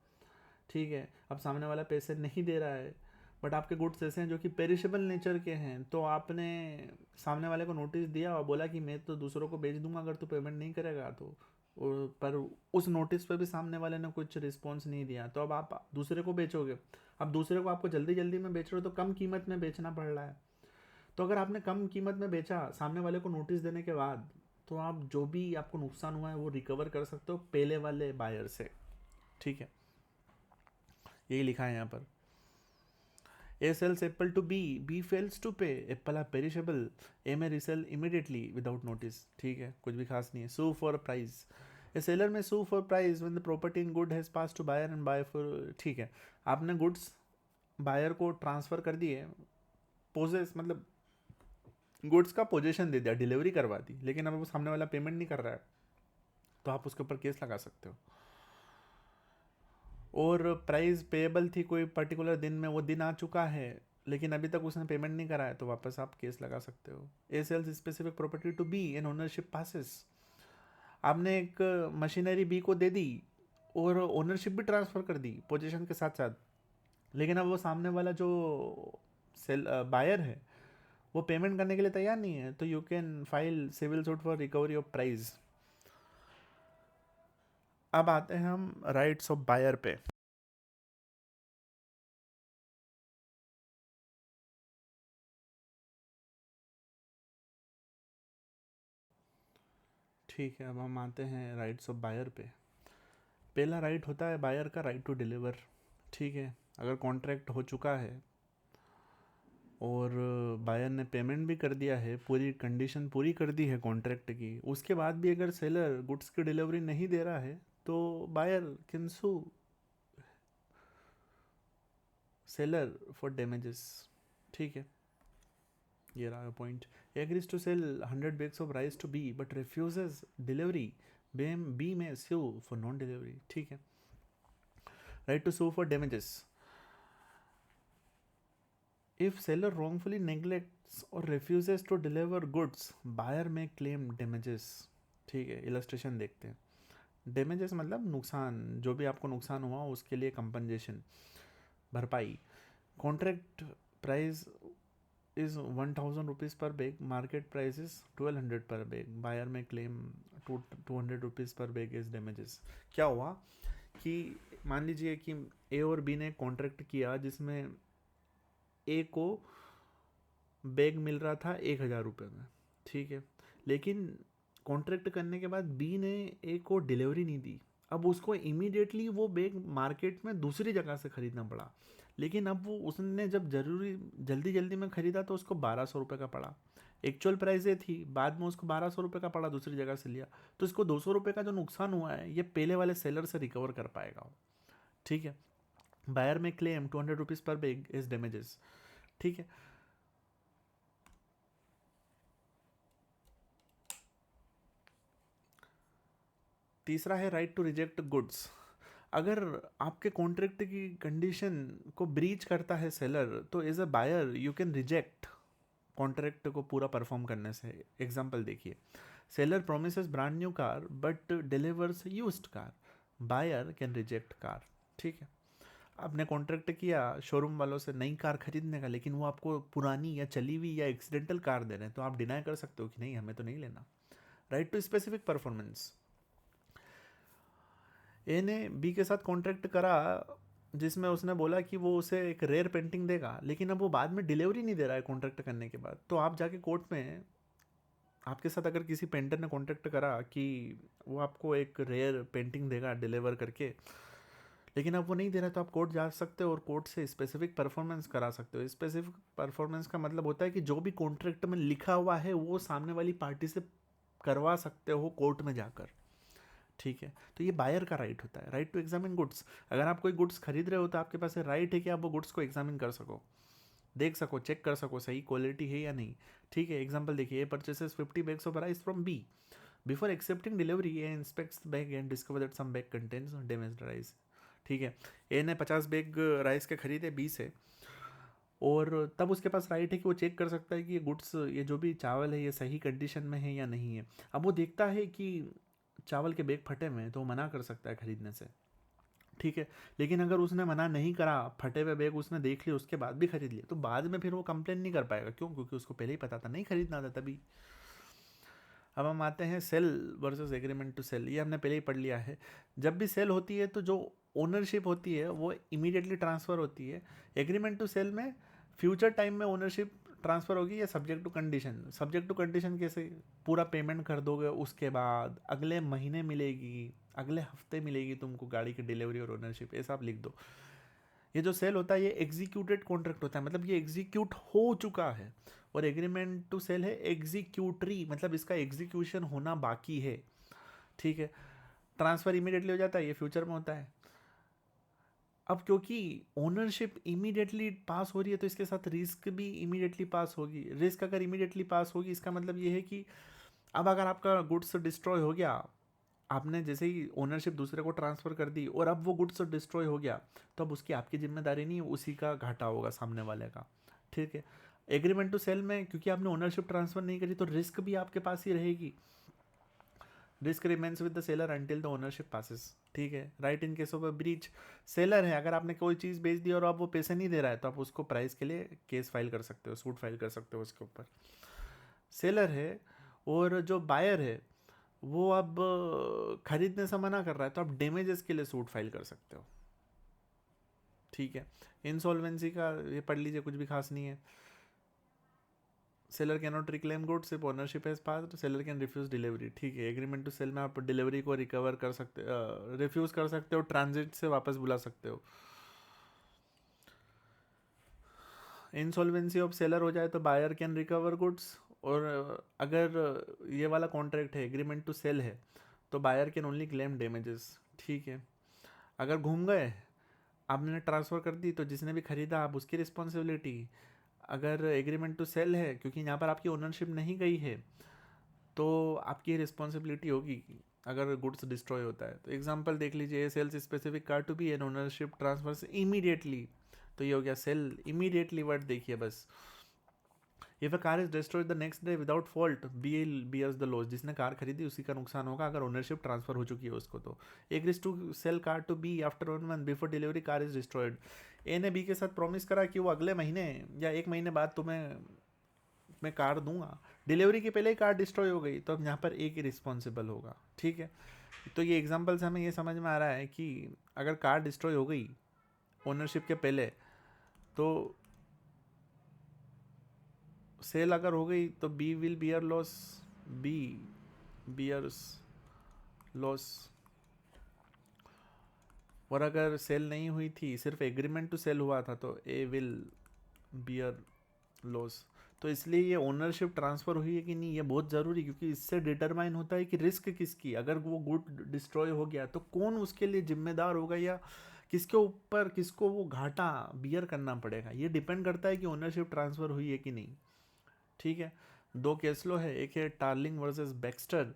ठीक है, अब सामने वाला पैसे नहीं दे रहा है, बट आपके गुड्स ऐसे हैं जो कि पेरिशेबल नेचर के हैं, तो आपने सामने वाले को नोटिस दिया और बोला कि मैं तो दूसरों को बेच दूंगा अगर तू पेमेंट नहीं करेगा तो, पर उस नोटिस पे भी सामने वाले ने कुछ रिस्पॉन्स नहीं दिया, तो अब आप दूसरे को बेचोगे। अब दूसरे को आपको जल्दी जल्दी में बेच रहे हो तो कम कीमत में बेचना पड़ रहा है, तो अगर आपने कम कीमत में बेचा सामने वाले को नोटिस देने के बाद, तो आप जो भी आपको नुकसान हुआ है वो रिकवर कर सकते हो पहले वाले बायर से, ठीक है। यही लिखा है यहाँ पर। A sells apple to B, B fails to pay, apple are perishable, A may resell immediately without notice, ठीक है, कुछ भी खास नहीं है। Sue for a price, A seller may sue for price when the property in good has passed to buyer and buyer for, ठीक है, आपने गुड्स बायर को ट्रांसफ़र कर दिए, पोजेस मतलब गुड्स का पोजेशन दे दिया, डिलीवरी करवा दी, लेकिन अब वो सामने वाला पेमेंट नहीं कर रहा है, तो आप उसके ऊपर केस लगा सकते हो। और प्राइस पेएबल थी कोई पर्टिकुलर दिन में, वो दिन आ चुका है लेकिन अभी तक उसने पेमेंट नहीं करा है, तो वापस आप केस लगा सकते हो। A sells specific property to B and ownership passes, आपने एक मशीनरी बी को दे दी और ओनरशिप भी ट्रांसफ़र कर दी पोजीशन के साथ साथ, लेकिन अब वो सामने वाला जो सेल बायर है वो पेमेंट करने के लिए तैयार नहीं है, तो you can file civil suit for recovery of price. अब आते हैं हम राइट्स ऑफ बायर पे। ठीक है, अब हम आते हैं राइट्स ऑफ बायर पे। पहला राइट होता है बायर का राइट टू डिलीवर, ठीक है। अगर कॉन्ट्रैक्ट हो चुका है और बायर ने पेमेंट भी कर दिया है, पूरी कंडीशन पूरी कर दी है कॉन्ट्रैक्ट की, उसके बाद भी अगर सेलर गुड्स की डिलीवरी नहीं दे रहा है, तो buyer can sue seller for damages, ठीक है। ये रहा point. Agrees to sale 100 bags of rice to B but refuses delivery, B may sue for non delivery, ठीक है। Right to sue for damages, if seller wrongfully neglects or refuses to deliver goods, buyer may claim damages, ठीक है। Illustration देखते हैं। Damages मतलब नुकसान, जो भी आपको नुकसान हुआ उसके लिए कंपनसेशन, भरपाई। कॉन्ट्रैक्ट प्राइस इज 1000 रुपीज़ पर बैग, मार्केट प्राइस इज 1200 पर बैग, बायर में क्लेम 200 रुपीज़ पर बैग इज डैमेजेस। क्या हुआ कि मान लीजिए कि ए और बी ने कॉन्ट्रैक्ट किया जिसमें ए को बैग मिल रहा था 1000 रुपये में, ठीक है, लेकिन कॉन्ट्रैक्ट करने के बाद बी ने ए को डिलीवरी नहीं दी। अब उसको इमीडिएटली वो बैग मार्केट में दूसरी जगह से ख़रीदना पड़ा, लेकिन अब वो उसने जब जल्दी जल्दी में ख़रीदा तो उसको 1200 रुपये का पड़ा। एक्चुअल प्राइस ये थी, बाद में उसको 1200 रुपये का पड़ा, दूसरी जगह से लिया, तो इसको 200 रुपये का जो नुकसान हुआ है ये पहले वाले सेलर से रिकवर कर पाएगा, ठीक है। बायर में क्लेम 200 रुपीज़ पर बैग इज डैमेजेस, ठीक है। तीसरा है राइट टू रिजेक्ट गुड्स। अगर आपके कॉन्ट्रैक्ट की कंडीशन को ब्रीच करता है सेलर, तो as a buyer you can reject contract को पूरा परफॉर्म करने से। एग्जांपल देखिए, seller promises brand new car but delivers used car, buyer can reject car, ठीक है। आपने कॉन्ट्रैक्ट किया शोरूम वालों से नई कार खरीदने का, लेकिन वो आपको पुरानी या चली हुई या एक्सीडेंटल कार दे रहे हैं, तो आप डिनाई कर सकते हो कि नहीं, हमें तो नहीं लेना। राइट टू स्पेसिफिक परफॉर्मेंस, ए ने बी के साथ कॉन्ट्रैक्ट करा जिसमें उसने बोला कि वो उसे एक रेयर पेंटिंग देगा, लेकिन अब वो बाद में डिलीवरी नहीं दे रहा है कॉन्ट्रैक्ट करने के बाद, तो आप जाके कोर्ट में, आपके साथ अगर किसी पेंटर ने कॉन्ट्रैक्ट करा कि वो आपको एक रेयर पेंटिंग देगा डिलीवर करके, लेकिन अब वो नहीं दे रहा, तो आप कोर्ट जा सकते हो और कोर्ट से स्पेसिफिक परफॉर्मेंस करा सकते हो। स्पेसिफिक परफॉर्मेंस का मतलब होता है कि जो भी कॉन्ट्रैक्ट में लिखा हुआ है वो सामने वाली पार्टी से करवा सकते हो कोर्ट में जाकर, ठीक है। तो ये बायर का राइट होता है, राइट टू एग्जामिन गुड्स। अगर आप कोई गुड्स खरीद रहे हो तो आपके पास राइट है कि आप वो गुड्स को एग्जामिन कर सको, देख सको, चेक कर सको सही क्वालिटी है या नहीं, ठीक है। एग्जांपल देखिए, purchases 50 bags of rice from B, before accepting delivery A inspects bag and discover that some bag contains damaged rice, ठीक है। ए ने 50 बैग राइस के खरीदे बी से, और तब उसके पास राइट है कि वो चेक कर सकता है कि ये गुड्स, ये जो भी चावल है ये सही कंडीशन में है या नहीं है। अब वो देखता है कि चावल के बैग फटे हुए हैं तो वो मना कर सकता है खरीदने से, ठीक है। लेकिन अगर उसने मना नहीं करा, फटे हुए बैग उसने देख लिए उसके बाद भी खरीद लिए, तो बाद में फिर वो कंप्लेन नहीं कर पाएगा, क्यों? क्योंकि उसको पहले ही पता था, नहीं खरीदना था तभी। अब हम आते हैं sale versus agreement to sale, ये हमने पहले ही पढ़ लिया है। जब भी सेल होती है तो जो ओनरशिप होती है वो इमीडिएटली ट्रांसफ़र होती है। एग्रीमेंट टू सेल में फ्यूचर टाइम में ओनरशिप ट्रांसफ़र होगी या subject to condition? Subject to condition कैसे? पूरा पेमेंट कर दोगे, उसके बाद अगले महीने मिलेगी, अगले हफ्ते मिलेगी तुमको गाड़ी की डिलीवरी और ओनरशिप, ऐसा आप लिख दो। ये जो सेल होता है ये एग्जीक्यूटेड कॉन्ट्रैक्ट होता है, मतलब ये एग्जीक्यूट हो चुका है। और एग्रीमेंट टू सेल है एग्जीक्यूटरी, मतलब इसका एग्जीक्यूशन होना बाकी है, ठीक है। ट्रांसफ़र इमीडिएटली हो जाता है, ये फ्यूचर में होता है। अब क्योंकि ओनरशिप इमीडिएटली पास हो रही है तो इसके साथ रिस्क भी इमीडिएटली पास होगी। रिस्क अगर इमीडिएटली पास होगी इसका मतलब ये है कि अब अगर आपका गुड्स डिस्ट्रॉय हो गया, आपने जैसे ही ओनरशिप दूसरे को ट्रांसफ़र कर दी और अब वो गुड्स डिस्ट्रॉय हो गया, तो अब उसकी आपकी जिम्मेदारी नहीं, उसी का घाटा होगा सामने वाले का, ठीक है। एग्रीमेंट टू सेल में क्योंकि आपने ओनरशिप ट्रांसफ़र नहीं करी तो रिस्क भी आपके पास ही रहेगी। Risk remains with the seller until the ownership passes, ठीक है। Right in case of a breach, seller है, अगर आपने कोई चीज़ बेच दी और अब वो पैसे नहीं दे रहा है तो आप उसको प्राइस के लिए केस फाइल कर सकते हो, सूट फाइल कर सकते हो उसके ऊपर। सेलर है और जो बायर है वो अब खरीदने से मना कर रहा है तो आप डैमेजेस के लिए सूट फाइल कर सकते हो, ठीक है। इंसॉल्वेंसी का ये पढ़ लीजिए, कुछ भी खास नहीं है। Seller can not reclaim goods if ownership has passed, seller can refuse delivery, ठीक है। एग्रीमेंट टू सेल में आप डिलीवरी को रिकवर कर सकते, रिफ्यूज कर सकते हो, ट्रांजिट से वापस बुला सकते हो। इंसॉल्वेंसी ऑफ सेलर हो जाए तो बायर कैन रिकवर गुड्स, और अगर ये वाला कॉन्ट्रैक्ट है एग्रीमेंट टू सेल है तो buyer can only claim damages, ठीक है। अगर घूम गए, आपने ट्रांसफ़र कर दी तो जिसने भी खरीदा आप उसकी रिस्पॉन्सिबिलिटी। अगर एग्रीमेंट टू सेल है क्योंकि यहाँ पर आपकी ओनरशिप नहीं गई है तो आपकी रिस्पॉन्सिबिलिटी होगी अगर गुड्स डिस्ट्रॉय होता है। तो एग्जांपल देख लीजिए, sales specific car to B an ownership transfer immediately, तो ये हो गया सेल इमीडिएटली वर्ड, देखिए बस। If a car is destroyed the next day without fault, B bears the loss, जिसने कार खरीदी उसी का नुकसान होगा अगर ओनरशिप ट्रांसफर हो चुकी है उसको। तो agrees to sell car to B after 1 month before delivery car is destroyed, A ने बी के साथ प्रॉमिस करा कि वो अगले महीने या 1 महीने बाद तुम्हें मैं कार दूंगा, डिलीवरी के पहले ही कार डिस्ट्रॉय हो गई तो अब यहाँ पर एक ही रिस्पॉन्सिबल होगा, ठीक है। तो ये एग्जांपल से हमें ये समझ में आ रहा है कि अगर कार डिस्ट्रॉय हो गई ओनरशिप के पहले तो सेल अगर हो गई तो B will bear loss, B bears loss. और अगर सेल नहीं हुई थी, सिर्फ एग्रीमेंट टू सेल हुआ था तो ए विल बियर लॉस। तो इसलिए ये ओनरशिप ट्रांसफ़र हुई है कि नहीं ये बहुत ज़रूरी, क्योंकि इससे डिटरमाइन होता है कि रिस्क किसकी, अगर वो गुड डिस्ट्रॉय हो गया तो कौन उसके लिए जिम्मेदार होगा या किसके ऊपर किसको वो घाटा बियर करना पड़ेगा, ये डिपेंड करता है कि ओनरशिप ट्रांसफ़र हुई है कि नहीं, ठीक है। 2 केस लो है, एक है टार्लिंग वर्सेस बैक्स्टर।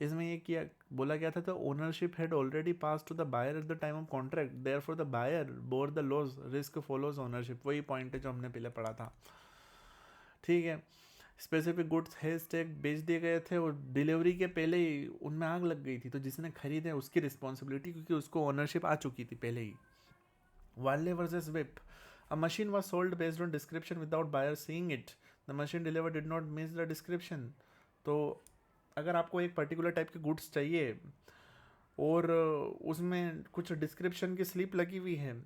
इसमें ये किया बोला गया था, तो ownership had already pass to the buyer at the time of contract, therefore the buyer bore the loss, risk follows ownership, वही पॉइंट है जो हमने पहले पढ़ा था, ठीक है। स्पेसिफिक गुड्स हेज टैग बेच दिए गए थे और डिलीवरी के पहले ही उनमें आग लग गई थी, तो जिसने खरीदे उसकी रिस्पॉन्सिबिलिटी क्योंकि उसको ओनरशिप आ चुकी थी पहले ही। वाले versus whip, a machine was sold based on description without buyer seeing it, the machine delivered did not miss the description। तो अगर आपको एक पर्टिकुलर टाइप के गुड्स चाहिए और उसमें कुछ डिस्क्रिप्शन की स्लिप लगी हुई है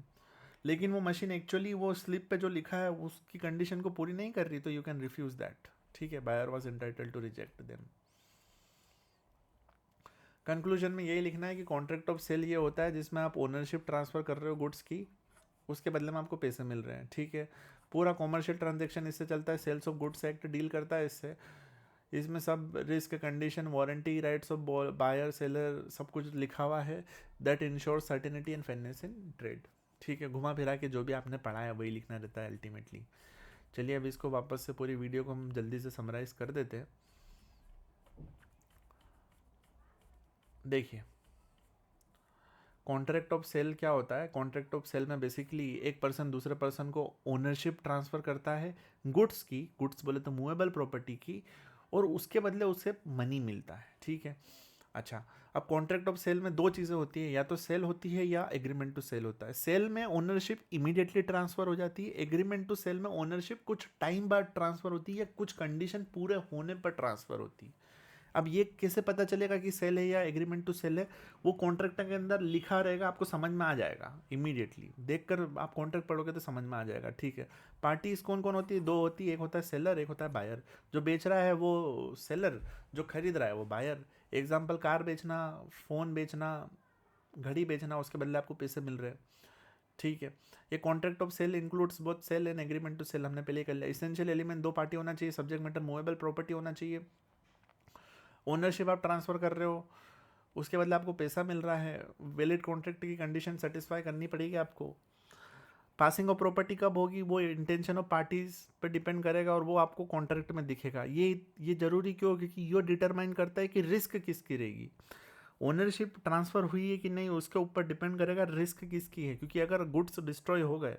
लेकिन वो मशीन एक्चुअली वो स्लिप पे जो लिखा है उसकी कंडीशन को पूरी नहीं कर रही, तो यू कैन रिफ्यूज दैट, ठीक है। Buyer was entitled to reject them. Conclusion में यही लिखना है कि कॉन्ट्रैक्ट ऑफ सेल ये होता है जिसमें आप ओनरशिप ट्रांसफ़र कर रहे हो गुड्स की, उसके बदले में आपको पैसे मिल रहे हैं, ठीक है। पूरा कॉमर्शियल ट्रांजेक्शन इससे चलता है, sales of goods act deal करता है इससे। इसमें सब risk, condition, warranty, rights of buyer seller सब कुछ लिखा हुआ है, that insure certainty and fairness in trade, ठीक है। घुमा फिरा के जो भी आपने पढ़ा है वही लिखना रहता है अल्टीमेटली। चलिए अब इसको वापस से पूरी वीडियो को हम जल्दी से समराइज़ कर देते हैं। देखिए कॉन्ट्रैक्ट ऑफ सेल क्या होता है। कॉन्ट्रैक्ट ऑफ सेल में बेसिकली एक पर्सन दूसरे पर्सन को ओनरशिप ट्रांसफ़र करता है गुड्स की, गुड्स बोले तो मूवेबल प्रॉपर्टी की, और उसके बदले उसे मनी मिलता है, ठीक है। अच्छा, अब कॉन्ट्रैक्ट ऑफ सेल में 2 चीज़ें होती है, या तो सेल होती है या एग्रीमेंट टू सेल होता है। सेल में ओनरशिप इमीडिएटली ट्रांसफ़र हो जाती है, एग्रीमेंट टू सेल में ओनरशिप कुछ टाइम बाद ट्रांसफ़र होती है या कुछ कंडीशन पूरे होने पर ट्रांसफ़र होती है। अब ये कैसे पता चलेगा कि सेल है या एग्रीमेंट टू सेल है? वो कॉन्ट्रैक्ट के अंदर लिखा रहेगा, आपको समझ में आ जाएगा इमीडिएटली देखकर। आप कॉन्ट्रैक्ट पढ़ोगे तो समझ में आ जाएगा, ठीक है। पार्टीज कौन कौन होती है? दो होती है, एक होता है सेलर, एक होता है बायर। जो बेच रहा है वो सेलर, जो खरीद रहा है वो बायर। एग्जाम्पल, कार बेचना, फ़ोन बेचना, घड़ी बेचना, उसके बदले आपको पैसे मिल रहे हैं, ठीक है। ये contract of sale includes both sale and agreement to sale, हमने पहले ही कर लिया। इसेंशियल एलिमेंट, दो पार्टी होना चाहिए, सब्जेक्ट मैटर मूवेबल प्रॉपर्टी होना चाहिए, ओनरशिप आप ट्रांसफ़र कर रहे हो, उसके बदले आपको पैसा मिल रहा है, वैलिड कॉन्ट्रैक्ट की कंडीशन सेटिस्फाई करनी पड़ेगी आपको। पासिंग ऑफ प्रॉपर्टी कब होगी वो इंटेंशन ऑफ पार्टीज पे डिपेंड करेगा और वो आपको कॉन्ट्रैक्ट में दिखेगा। ये जरूरी क्यों? क्योंकि ये डिटरमाइन करता है कि रिस्क किसकी रहेगी। ओनरशिप ट्रांसफ़र हुई है कि नहीं उसके ऊपर डिपेंड करेगा रिस्क किसकी है, क्योंकि अगर गुड्स डिस्ट्रॉय हो गए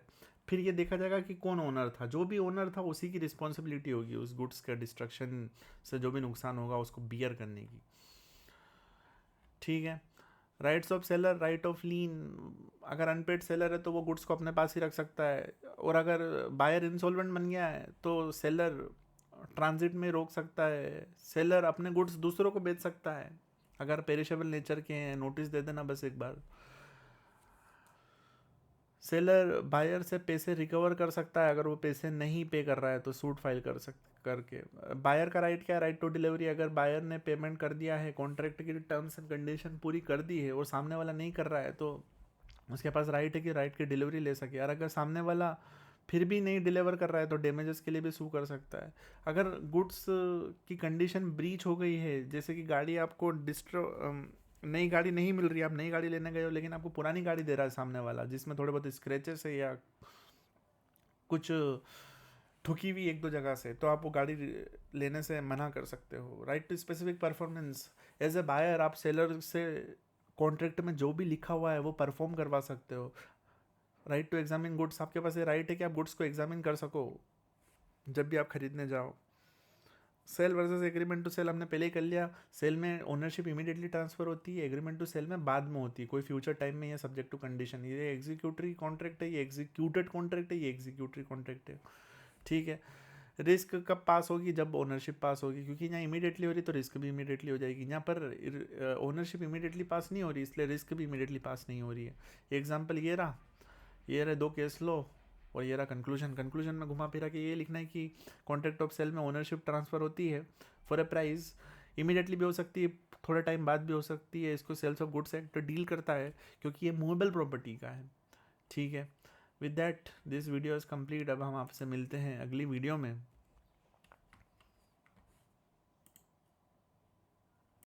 फिर ये देखा जाएगा कि कौन ओनर था। जो भी ओनर था उसी की रिस्पॉन्सिबिलिटी होगी उस गुड्स का डिस्ट्रक्शन से जो भी नुकसान होगा उसको बियर करने की, ठीक है। Rights of seller, right of lien, अगर अनपेड सेलर है तो वो गुड्स को अपने पास ही रख सकता है, और अगर बायर इंसॉल्वेंट बन गया है तो सेलर ट्रांजिट में रोक सकता है। सेलर अपने गुड्स दूसरों को बेच सकता है अगर पेरिशेबल नेचर के हैं, नोटिस दे देना बस एक बार। सेलर बायर से पैसे रिकवर कर सकता है, अगर वो पैसे नहीं पे कर रहा है तो सूट फाइल करके। बायर का राइट क्या है? Right to delivery. अगर बायर ने पेमेंट कर दिया है, कॉन्ट्रैक्ट की टर्म्स एंड कंडीशन पूरी कर दी है और सामने वाला नहीं कर रहा है तो उसके पास राइट है कि राइट की डिलीवरी ले सके। और अगर सामने वाला फिर भी नहीं डिलीवर कर रहा है तो डैमेजेस के लिए भी सू कर सकता है। अगर गुड्स की कंडीशन ब्रीच हो गई है, जैसे कि गाड़ी आपको नई गाड़ी नहीं मिल रही, आप नई गाड़ी लेने गए हो लेकिन आपको पुरानी गाड़ी दे रहा है सामने वाला जिसमें थोड़े बहुत स्क्रैचेस है या कुछ ठुकी हुई एक दो जगह से, तो आप वो गाड़ी लेने से मना कर सकते हो। Right to specific performance, as a buyer आप सेलर से कॉन्ट्रैक्ट में जो भी लिखा हुआ है वो परफॉर्म करवा सकते हो। राइट टू एग्जामिन गुड्स, आपके पास ये राइट है कि आप गुड्स को एग्जामिन कर सको जब भी आप खरीदने जाओ। Sale versus agreement to sale हमने पहले ही कर लिया। सेल में ओनरशिप इमीडिएटली ट्रांसफर होती है, एग्रीमेंट टू सेल में बाद में होती है, कोई फ्यूचर टाइम में, या सब्जेक्ट टू कंडीशन। ये एग्जीक्यूटरी कॉन्ट्रैक्ट है, ये एग्जीक्यूटेड कॉन्ट्रैक्ट है, ये एग्जीक्यूटरी कॉन्ट्रैक्ट है, ठीक है। रिस्क कब पास होगी? जब ओनरशिप पास होगी, क्योंकि यहाँ इमीडिएटली हो रही तो रिस्क भी इमीडिएटली हो जाएगी। यहाँ पर ओनरशिप इमीडिएटली पास नहीं हो रही इसलिए रिस्क भी इमीडिएटली पास नहीं हो रही है। एग्जाम्पल ये रहे दो केस लो और ये रहा कंक्लूजन। कंक्लूजन में घुमा फिरा के ये लिखना है कि कॉन्ट्रैक्ट ऑफ सेल में ओनरशिप ट्रांसफ़र होती है फॉर ए प्राइस, इमीडिएटली भी हो सकती है, थोड़े टाइम बाद भी हो सकती है। इसको sales of goods act deal करता है क्योंकि ये मूवेबल प्रॉपर्टी का है, ठीक है। With that this video is complete. अब हम आपसे मिलते हैं अगली वीडियो में।